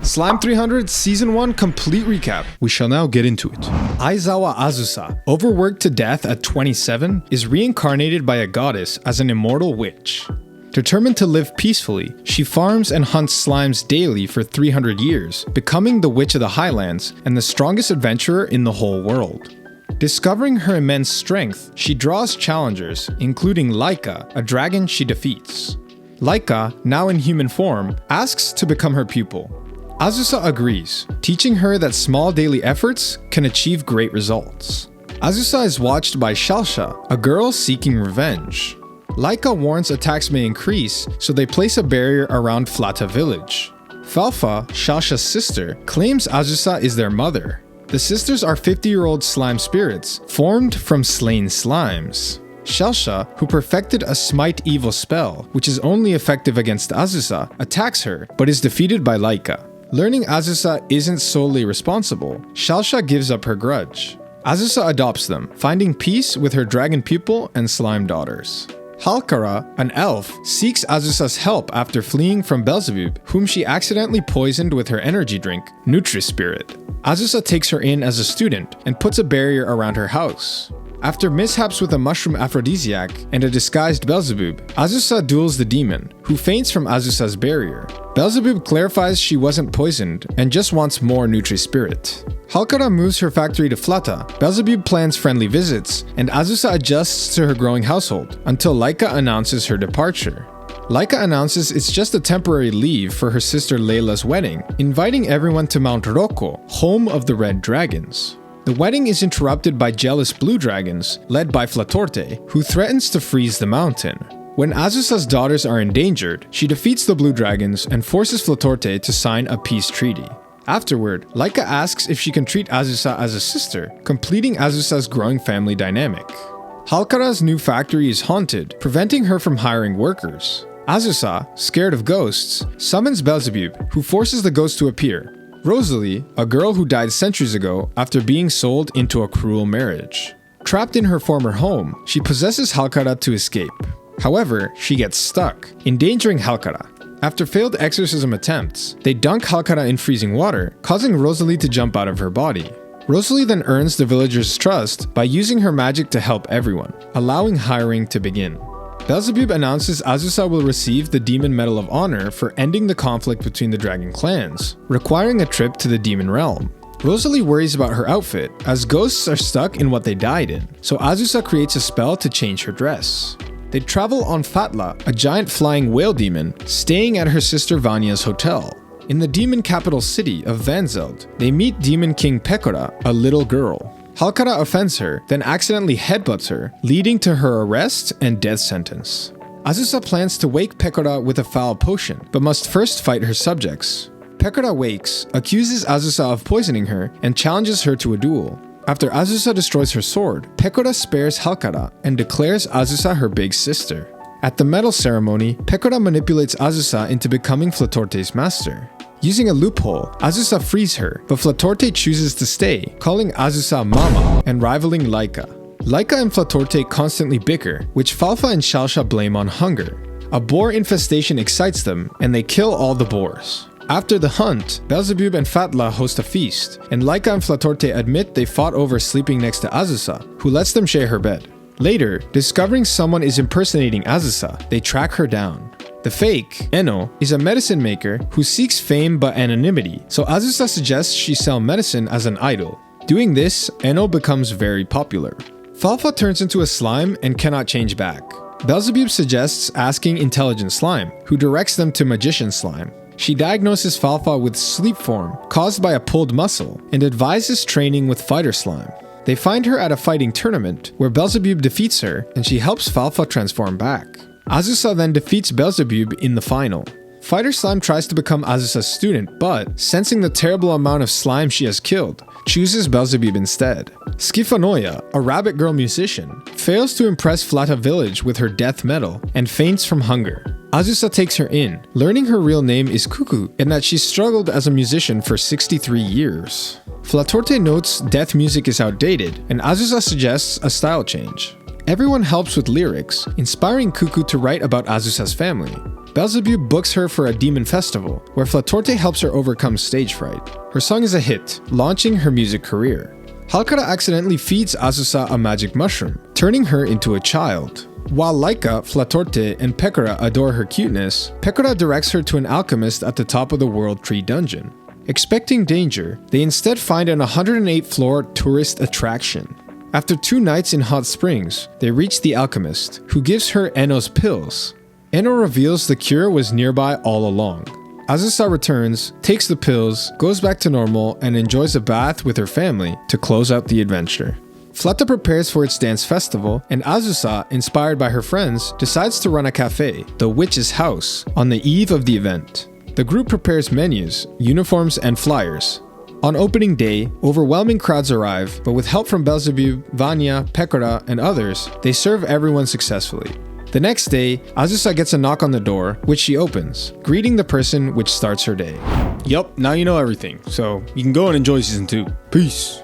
Slime 300 Season 1 complete recap. We shall now get into it. Aizawa Azusa, overworked to death at 27, is reincarnated by a goddess as an immortal witch. Determined to live peacefully, she farms and hunts slimes daily for 300 years, becoming the Witch of the Highlands and the strongest adventurer in the whole world. Discovering her immense strength, she draws challengers, including Laika, a dragon she defeats. Laika, now in human form, asks to become her pupil. Azusa agrees, teaching her that small daily efforts can achieve great results. Azusa is watched by Shalsha, a girl seeking revenge. Laika warns attacks may increase, so they place a barrier around Flata village. Falfa, Shalsha's sister, claims Azusa is their mother. The sisters are 50-year-old slime spirits, formed from slain slimes. Shalsha, who perfected a smite evil spell, which is only effective against Azusa, attacks her, but is defeated by Laika. Learning Azusa isn't solely responsible, Shalsha gives up her grudge. Azusa adopts them, finding peace with her dragon pupil and slime daughters. Halkara, an elf, seeks Azusa's help after fleeing from Beelzebub, whom she accidentally poisoned with her energy drink, Nutri-Spirit. Azusa takes her in as a student and puts a barrier around her house. After mishaps with a mushroom aphrodisiac and a disguised Beelzebub, Azusa duels the demon, who faints from Azusa's barrier. Beelzebub clarifies she wasn't poisoned and just wants more Nutri-Spirit. Halkara moves her factory to Flata, Beelzebub plans friendly visits, and Azusa adjusts to her growing household, until Laika announces her departure. Laika announces it's just a temporary leave for her sister Layla's wedding, inviting everyone to Mount Roko, home of the Red Dragons. The wedding is interrupted by jealous blue dragons, led by Flatorte, who threatens to freeze the mountain. When Azusa's daughters are endangered, she defeats the blue dragons and forces Flatorte to sign a peace treaty. Afterward, Laika asks if she can treat Azusa as a sister, completing Azusa's growing family dynamic. Halkara's new factory is haunted, preventing her from hiring workers. Azusa, scared of ghosts, summons Beelzebub, who forces the ghost to appear. Rosalie, a girl who died centuries ago after being sold into a cruel marriage. Trapped in her former home, she possesses Halkara to escape. However, she gets stuck, endangering Halkara. After failed exorcism attempts, they dunk Halkara in freezing water, causing Rosalie to jump out of her body. Rosalie then earns the villagers' trust by using her magic to help everyone, allowing hiring to begin. Beelzebub announces Azusa will receive the Demon Medal of Honor for ending the conflict between the dragon clans, requiring a trip to the demon realm. Rosalie worries about her outfit, as ghosts are stuck in what they died in, so Azusa creates a spell to change her dress. They travel on Fatla, a giant flying whale demon, staying at her sister Vanya's hotel. In the demon capital city of Vanzeld, they meet Demon King Pekora, a little girl. Halkara offends her, then accidentally headbutts her, leading to her arrest and death sentence. Azusa plans to wake Pekora with a foul potion, but must first fight her subjects. Pekora wakes, accuses Azusa of poisoning her, and challenges her to a duel. After Azusa destroys her sword, Pekora spares Halkara and declares Azusa her big sister. At the medal ceremony, Pekora manipulates Azusa into becoming Flatorte's master. Using a loophole, Azusa frees her, but Flatorte chooses to stay, calling Azusa Mama and rivaling Laika. Laika and Flatorte constantly bicker, which Falfa and Shalsha blame on hunger. A boar infestation excites them, and they kill all the boars. After the hunt, Beelzebub and Fatla host a feast, and Laika and Flatorte admit they fought over sleeping next to Azusa, who lets them share her bed. Later, discovering someone is impersonating Azusa, they track her down. The fake, Eno, is a medicine maker who seeks fame but anonymity, so Azusa suggests she sell medicine as an idol. Doing this, Eno becomes very popular. Falfa turns into a slime and cannot change back. Beelzebub suggests asking Intelligent Slime, who directs them to Magician Slime. She diagnoses Falfa with sleep form, caused by a pulled muscle, and advises training with Fighter Slime. They find her at a fighting tournament, where Beelzebub defeats her, and she helps Falfa transform back. Azusa then defeats Beelzebub in the final. Fighter Slime tries to become Azusa's student, but, sensing the terrible amount of slime she has killed, chooses Beelzebub instead. Skifanoia, a rabbit girl musician, fails to impress Flata village with her death metal, and faints from hunger. Azusa takes her in, learning her real name is Kuku, and that she's struggled as a musician for 63 years. Flatorte notes death music is outdated, and Azusa suggests a style change. Everyone helps with lyrics, inspiring Cuckoo to write about Azusa's family. Beelzebub books her for a demon festival, where Flatorte helps her overcome stage fright. Her song is a hit, launching her music career. Halkara accidentally feeds Azusa a magic mushroom, turning her into a child. While Laika, Flatorte, and Pekora adore her cuteness, Pekora directs her to an alchemist at the top of the World Tree dungeon. Expecting danger, they instead find an 108th-floor tourist attraction. After 2 nights in hot springs, they reach the alchemist, who gives her Enno's pills. Enno reveals the cure was nearby all along. Azusa returns, takes the pills, goes back to normal, and enjoys a bath with her family to close out the adventure. Flata prepares for its dance festival, and Azusa, inspired by her friends, decides to run a cafe, the Witch's House, on the eve of the event. The group prepares menus, uniforms, and flyers. On opening day, overwhelming crowds arrive, but with help from Beelzebub, Vanya, Pekora, and others, they serve everyone successfully. The next day, Azusa gets a knock on the door, which she opens, greeting the person which starts her day. Yup, now you know everything, so you can go and enjoy season 2. Peace!